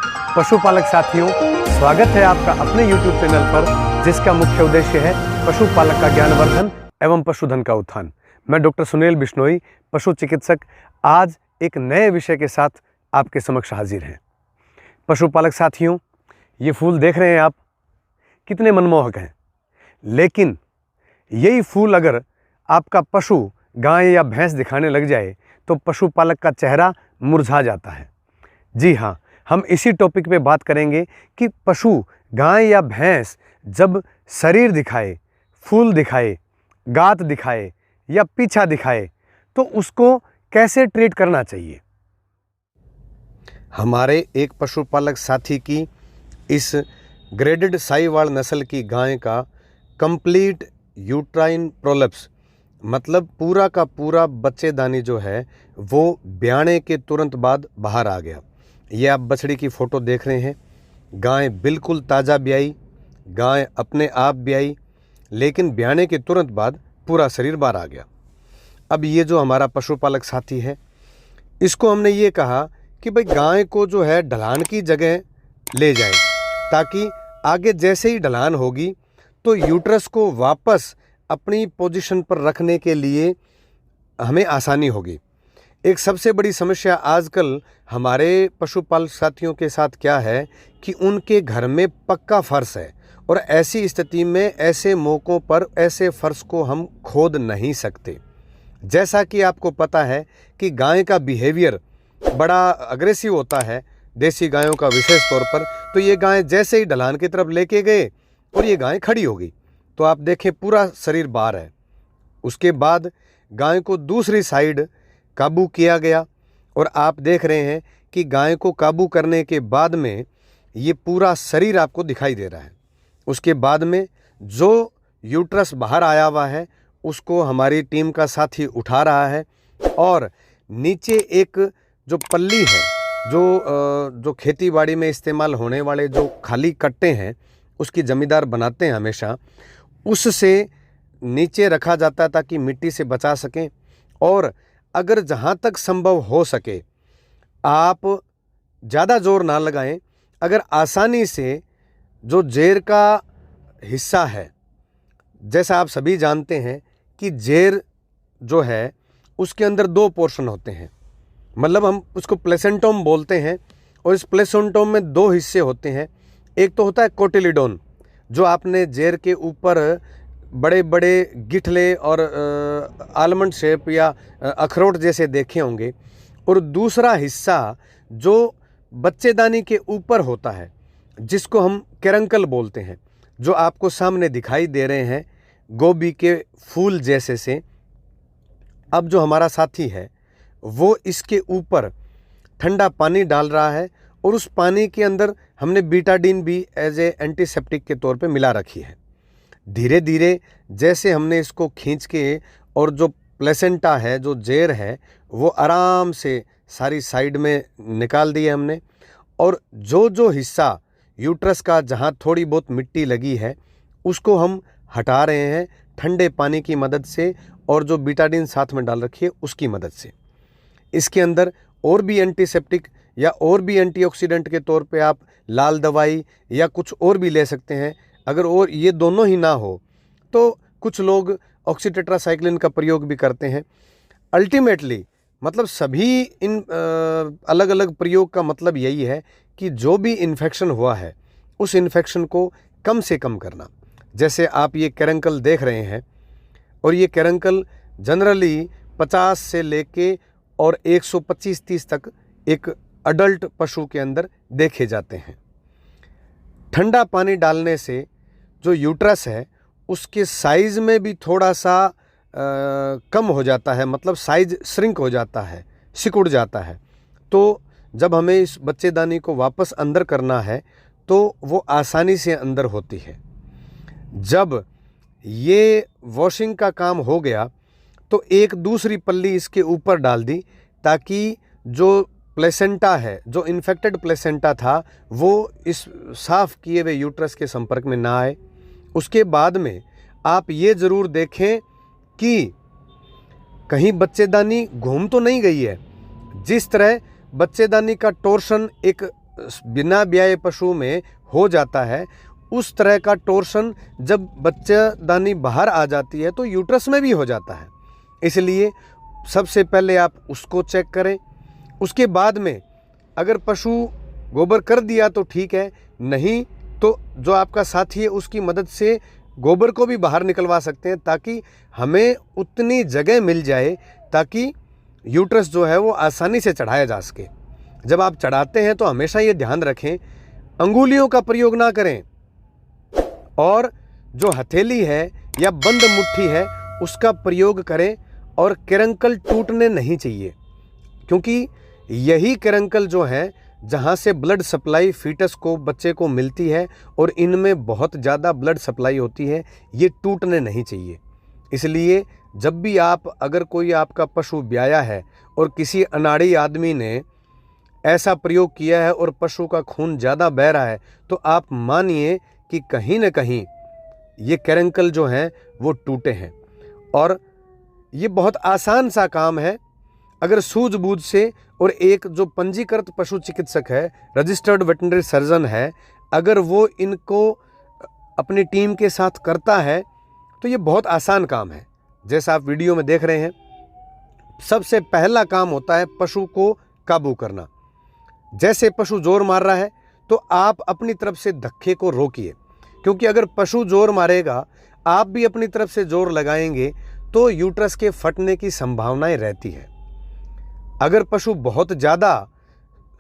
पशुपालक साथियों, स्वागत है आपका अपने YouTube चैनल पर, जिसका मुख्य उद्देश्य है पशुपालक का ज्ञानवर्धन एवं पशुधन का उत्थान। मैं डॉक्टर सुनील बिश्नोई, पशु चिकित्सक, आज एक नए विषय के साथ आपके समक्ष हाजिर हैं। पशुपालक साथियों, ये फूल देख रहे हैं आप, कितने मनमोहक हैं। लेकिन यही फूल अगर आपका पशु गाय या भैंस दिखाने लग जाए तो पशुपालक का चेहरा मुरझा जाता है। जी हाँ, हम इसी टॉपिक पे बात करेंगे कि पशु गाय या भैंस जब शरीर दिखाए, फूल दिखाए, गात दिखाए या पीछा दिखाए तो उसको कैसे ट्रीट करना चाहिए। हमारे एक पशुपालक साथी की इस ग्रेडेड साहीवाल नस्ल की गाय का कंप्लीट यूट्राइन प्रोलैप्स, मतलब पूरा का पूरा बच्चेदानी जो है वो ब्याने के तुरंत बाद बाहर आ गया। ये आप बछड़ी की फ़ोटो देख रहे हैं। गाय बिल्कुल ताज़ा ब्याई, गाय अपने आप ब्याई, लेकिन ब्याने के तुरंत बाद पूरा शरीर बाहर आ गया। अब ये जो हमारा पशुपालक साथी है, इसको हमने ये कहा कि भाई गाय को जो है ढलान की जगह ले जाएं, ताकि आगे जैसे ही ढलान होगी तो यूट्रस को वापस अपनी पोजीशन पर रखने के लिए हमें आसानी होगी। एक सबसे बड़ी समस्या आजकल हमारे पशुपालक साथियों के साथ क्या है कि उनके घर में पक्का फर्श है और ऐसी स्थिति में ऐसे मौक़ों पर ऐसे फर्श को हम खोद नहीं सकते। जैसा कि आपको पता है कि गाय का बिहेवियर बड़ा अग्रेसिव होता है, देसी गायों का विशेष तौर पर। तो ये गाय जैसे ही ढलान की तरफ लेके गए और ये गाय खड़ी हो गई, तो आप देखें पूरा शरीर बाहर है। उसके बाद गाय को दूसरी साइड काबू किया गया और आप देख रहे हैं कि गाय को काबू करने के बाद में ये पूरा शरीर आपको दिखाई दे रहा है। उसके बाद में जो यूट्रस बाहर आया हुआ है उसको हमारी टीम का साथी उठा रहा है और नीचे एक जो पल्ली है, जो खेती बाड़ी में इस्तेमाल होने वाले जो खाली कट्टे हैं उसकी जमींदार बनाते हैं हमेशा, उससे नीचे रखा जाता है ताकि मिट्टी से बचा सकें। और अगर जहाँ तक संभव हो सके आप ज़्यादा जोर ना लगाएं। अगर आसानी से जो जेर का हिस्सा है, जैसा आप सभी जानते हैं कि जेर जो है उसके अंदर दो पोर्शन होते हैं, मतलब हम उसको प्लेसेंटोम बोलते हैं। और इस प्लेसेंटोम में दो हिस्से होते हैं। एक तो होता है कोटिलीडोन, जो आपने जेर के ऊपर बड़े बड़े गिठले और आलमंड शेप या अखरोट जैसे देखे होंगे। और दूसरा हिस्सा जो बच्चेदानी के ऊपर होता है, जिसको हम कैरंकल बोलते हैं, जो आपको सामने दिखाई दे रहे हैं गोभी के फूल जैसे से। अब जो हमारा साथी है वो इसके ऊपर ठंडा पानी डाल रहा है और उस पानी के अंदर हमने बीटाडीन भी एज ए एंटीसेप्टिक के तौर पे मिला रखी है। धीरे धीरे जैसे हमने इसको खींच के और जो प्लेसेंटा है, जो जेर है, वो आराम से सारी साइड में निकाल दिए हमने। और जो हिस्सा यूट्रस का जहाँ थोड़ी बहुत मिट्टी लगी है उसको हम हटा रहे हैं ठंडे पानी की मदद से और जो बीटाडीन साथ में डाल रखी है उसकी मदद से। इसके अंदर और भी एंटीसेप्टिक या और भी एंटीऑक्सीडेंट के तौर पे आप लाल दवाई या कुछ और भी ले सकते हैं। अगर और ये दोनों ही ना हो तो कुछ लोग ऑक्सीटेट्रासाइक्लिन का प्रयोग भी करते हैं। अल्टीमेटली मतलब सभी इन अलग अलग प्रयोग का मतलब यही है कि जो भी इन्फेक्शन हुआ है उस इन्फेक्शन को कम से कम करना। जैसे आप ये कैरंकल देख रहे हैं और ये कैरंकल जनरली 50 से लेके और 125-30 तक एक अडल्ट पशु के अंदर देखे जाते हैं। ठंडा पानी डालने से जो यूट्रस है उसके साइज़ में भी थोड़ा सा कम हो जाता है, मतलब साइज श्रिंक हो जाता है, सिकुड़ जाता है। तो जब हमें इस बच्चेदानी को वापस अंदर करना है तो वो आसानी से अंदर होती है। जब ये वॉशिंग का काम हो गया तो एक दूसरी पल्ली इसके ऊपर डाल दी ताकि जो प्लेसेंटा है, जो इन्फेक्टेड प्लेसेंटा था, वो इस साफ़ किए हुए यूट्रस के संपर्क में ना आए। उसके बाद में आप ये ज़रूर देखें कि कहीं बच्चेदानी घूम तो नहीं गई है। जिस तरह बच्चेदानी का टोर्शन एक बिना ब्याए पशु में हो जाता है, उस तरह का टोर्शन जब बच्चेदानी बाहर आ जाती है तो यूट्रस में भी हो जाता है। इसलिए सबसे पहले आप उसको चेक करें। उसके बाद में अगर पशु गोबर कर दिया तो ठीक है, नहीं तो जो आपका साथी है उसकी मदद से गोबर को भी बाहर निकलवा सकते हैं, ताकि हमें उतनी जगह मिल जाए ताकि यूट्रस जो है वो आसानी से चढ़ाया जा सके। जब आप चढ़ाते हैं तो हमेशा ये ध्यान रखें, अंगुलियों का प्रयोग ना करें और जो हथेली है या बंद मुट्ठी है उसका प्रयोग करें। और केरंकल टूटने नहीं चाहिए, क्योंकि यही केरंकल जो है जहाँ से ब्लड सप्लाई फीटस को, बच्चे को मिलती है और इनमें बहुत ज़्यादा ब्लड सप्लाई होती है, ये टूटने नहीं चाहिए। इसलिए जब भी आप, अगर कोई आपका पशु ब्याया है और किसी अनाड़ी आदमी ने ऐसा प्रयोग किया है और पशु का खून ज़्यादा बह रहा है, तो आप मानिए कि कहीं न कहीं ये केरंकल जो हैं वो टूटे हैं। और ये बहुत आसान सा काम है, अगर सूझबूझ से, और एक जो पंजीकृत पशु चिकित्सक है, रजिस्टर्ड वेटनरी सर्जन है, अगर वो इनको अपनी टीम के साथ करता है तो ये बहुत आसान काम है। जैसा आप वीडियो में देख रहे हैं, सबसे पहला काम होता है पशु को काबू करना। जैसे पशु जोर मार रहा है तो आप अपनी तरफ से धक्के को रोकिए, क्योंकि अगर पशु जोर मारेगा, आप भी अपनी तरफ से जोर लगाएंगे तो यूट्रस के फटने की संभावनाएं रहती है। अगर पशु बहुत ज़्यादा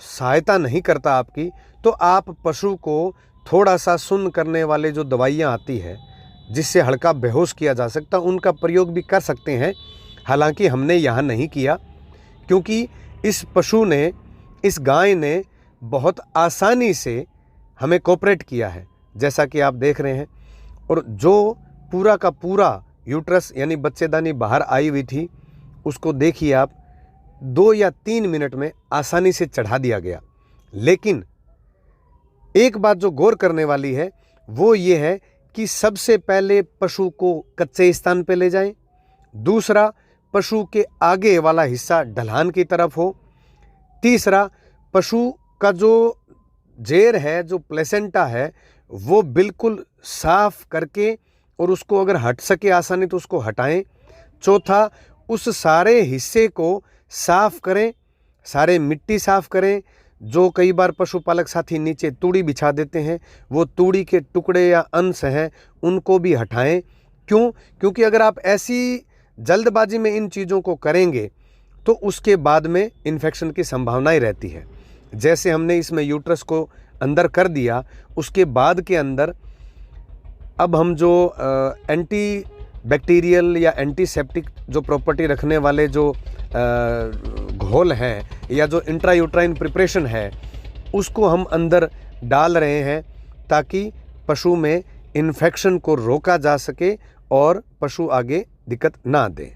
सहायता नहीं करता आपकी, तो आप पशु को थोड़ा सा सुन्न करने वाले जो दवाइयाँ आती है जिससे हल्का बेहोश किया जा सकता, उनका प्रयोग भी कर सकते हैं। हालांकि हमने यहाँ नहीं किया, क्योंकि इस पशु ने, इस गाय ने बहुत आसानी से हमें कोऑपरेट किया है, जैसा कि आप देख रहे हैं। और जो पूरा का पूरा यूट्रस यानी बच्चेदानी बाहर आई हुई थी, उसको देखिए आप, 2 या 3 मिनट में आसानी से चढ़ा दिया गया। लेकिन एक बात जो गौर करने वाली है वो ये है कि सबसे पहले पशु को कच्चे स्थान पे ले जाएं। दूसरा, पशु के आगे वाला हिस्सा ढलान की तरफ हो। तीसरा, पशु का जो जेर है, जो प्लेसेंटा है, वो बिल्कुल साफ करके, और उसको अगर हट सके आसानी तो उसको हटाएं। चौथा, उस सारे हिस्से को साफ करें, सारे मिट्टी साफ करें। जो कई बार पशुपालक साथी नीचे तूड़ी बिछा देते हैं, वो तूड़ी के टुकड़े या अंश हैं उनको भी हटाएं। क्यों? क्योंकि अगर आप ऐसी जल्दबाजी में इन चीज़ों को करेंगे तो उसके बाद में इन्फेक्शन की संभावनाएं रहती है। जैसे हमने इसमें यूट्रस को अंदर कर दिया, उसके बाद के अंदर अब हम जो एंटी बैक्टीरियल या एंटीसेप्टिक जो प्रॉपर्टी रखने वाले जो घोल हैं या जो इंट्रायूट्राइन प्रिपरेशन है, उसको हम अंदर डाल रहे हैं ताकि पशु में इन्फेक्शन को रोका जा सके और पशु आगे दिक्कत ना दे।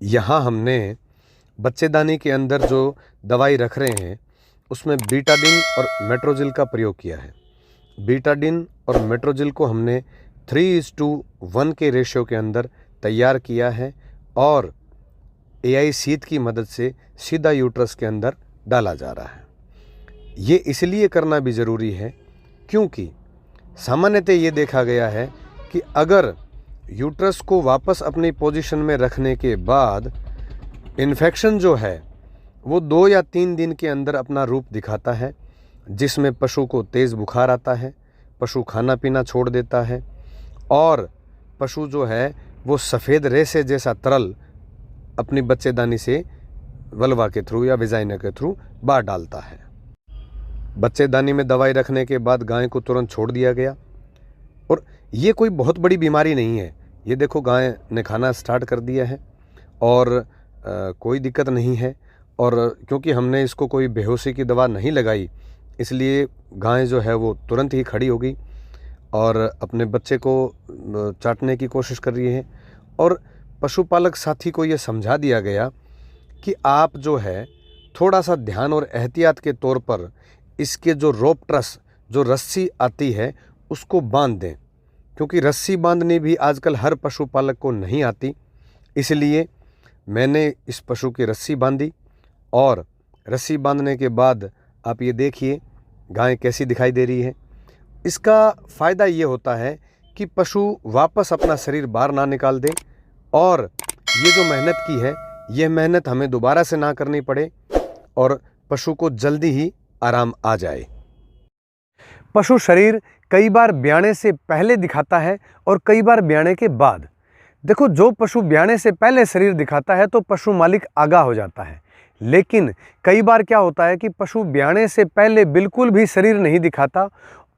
यहाँ हमने बच्चेदानी के अंदर जो दवाई रख रहे हैं उसमें बीटाडिन और मेट्रोजिल का प्रयोग किया है। बीटाडिन और मेट्रोजिल को हमने 3:1 के रेशियो के अंदर तैयार किया है और एआई शीत की मदद से सीधा यूट्रस के अंदर डाला जा रहा है। ये इसलिए करना भी ज़रूरी है क्योंकि सामान्यतः ये देखा गया है कि अगर यूट्रस को वापस अपनी पोजीशन में रखने के बाद इन्फेक्शन जो है वो 2 या 3 दिन के अंदर अपना रूप दिखाता है, जिसमें पशु को तेज़ बुखार आता है, पशु खाना पीना छोड़ देता है और पशु जो है वो सफ़ेद रेशे जैसा तरल अपनी बच्चेदानी से वल्वा के थ्रू या वेजाइना के थ्रू बाहर डालता है। बच्चेदानी में दवाई रखने के बाद गाय को तुरंत छोड़ दिया गया और ये कोई बहुत बड़ी बीमारी नहीं है। ये देखो गाय ने खाना स्टार्ट कर दिया है और कोई दिक्कत नहीं है। और क्योंकि हमने इसको कोई बेहोशी की दवा नहीं लगाई इसलिए गाय जो है वो तुरंत ही खड़ी हो गई और अपने बच्चे को चाटने की कोशिश कर रही है। और पशुपालक साथी को ये समझा दिया गया कि आप जो है थोड़ा सा ध्यान और एहतियात के तौर पर इसके जो रोप ट्रस जो रस्सी आती है उसको बांध दें, क्योंकि रस्सी बांधनी भी आजकल हर पशुपालक को नहीं आती। इसलिए मैंने इस पशु की रस्सी बांधी और रस्सी बांधने के बाद आप ये देखिए गाय कैसी दिखाई दे रही है। इसका फ़ायदा ये होता है कि पशु वापस अपना शरीर बाहर ना निकाल दे और ये जो मेहनत की है यह मेहनत हमें दोबारा से ना करनी पड़े और पशु को जल्दी ही आराम आ जाए। पशु शरीर कई बार ब्याने से पहले दिखाता है और कई बार ब्याने के बाद। देखो, जो पशु ब्याने से पहले शरीर दिखाता है तो पशु मालिक आगाह हो जाता है, लेकिन कई बार क्या होता है कि पशु ब्याने से पहले बिल्कुल भी शरीर नहीं दिखाता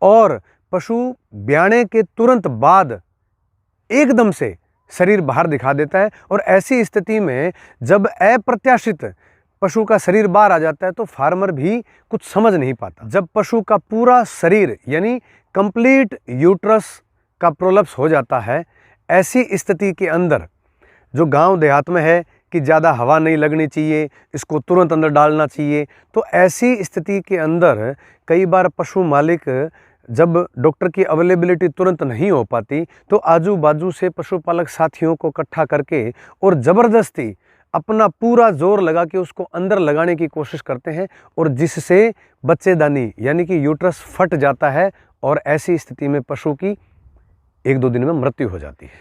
और पशु ब्याने के तुरंत बाद एकदम से शरीर बाहर दिखा देता है। और ऐसी स्थिति में जब अप्रत्याशित पशु का शरीर बाहर आ जाता है तो फार्मर भी कुछ समझ नहीं पाता। जब पशु का पूरा शरीर यानी कंप्लीट यूट्रस का प्रोलप्स हो जाता है, ऐसी स्थिति के अंदर जो गांव देहात में है कि ज़्यादा हवा नहीं लगनी चाहिए, इसको तुरंत अंदर डालना चाहिए, तो ऐसी स्थिति के अंदर कई बार पशु मालिक जब डॉक्टर की अवेलेबिलिटी तुरंत नहीं हो पाती तो आजू बाजू से पशुपालक साथियों को इकट्ठा करके और ज़बरदस्ती अपना पूरा जोर लगा के उसको अंदर लगाने की कोशिश करते हैं और जिससे बच्चेदानी यानी कि यूट्रस फट जाता है और ऐसी स्थिति में पशु की 1-2 दिन में मृत्यु हो जाती है।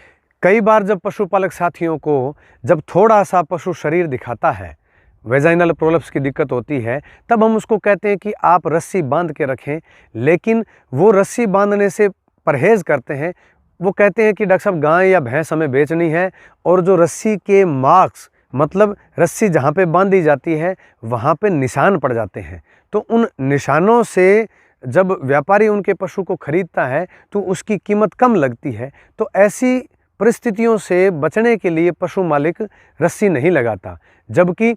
कई बार जब पशुपालक साथियों को जब थोड़ा सा पशु शरीर दिखाता है, वेजाइनल प्रोलप्स की दिक्कत होती है, तब हम उसको कहते हैं कि आप रस्सी बांध के रखें, लेकिन वो रस्सी बांधने से परहेज़ करते हैं। वो कहते हैं कि डॉक्टर साहब गाय या भैंस हमें बेचनी है और जो रस्सी के मार्क्स मतलब रस्सी जहाँ पे बांधी जाती है वहाँ पे निशान पड़ जाते हैं, तो उन निशानों से जब व्यापारी उनके पशु को खरीदता है तो उसकी कीमत कम लगती है। तो ऐसी परिस्थितियों से बचने के लिए पशु मालिक रस्सी नहीं लगाता। जबकि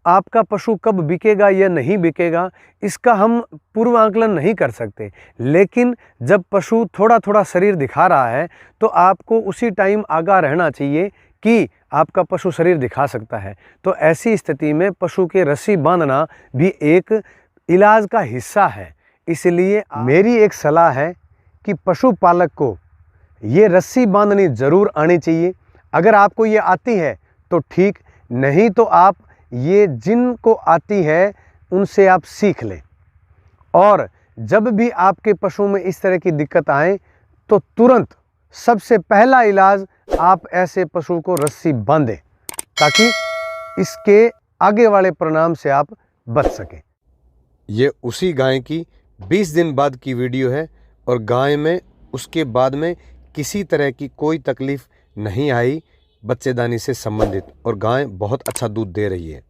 आपका पशु कब बिकेगा या नहीं बिकेगा इसका हम पूर्व आंकलन नहीं कर सकते, लेकिन जब पशु थोड़ा थोड़ा शरीर दिखा रहा है तो आपको उसी टाइम आगाह रहना चाहिए कि आपका पशु शरीर दिखा सकता है। तो ऐसी स्थिति में पशु के रस्सी बांधना भी एक इलाज का हिस्सा है। इसलिए मेरी एक सलाह है कि पशुपालक को ये रस्सी बांधनी ज़रूर आनी चाहिए। अगर आपको ये आती है तो ठीक, नहीं तो आप ये जिनको आती है उनसे आप सीख लें और जब भी आपके पशु में इस तरह की दिक्कत आए तो तुरंत सबसे पहला इलाज आप ऐसे पशु को रस्सी बांधें ताकि इसके आगे वाले परिणाम से आप बच सकें। ये उसी गाय की 20 दिन बाद की वीडियो है और गाय में उसके बाद में किसी तरह की कोई तकलीफ़ नहीं आई बच्चेदानी से संबंधित और गाय बहुत अच्छा दूध दे रही है।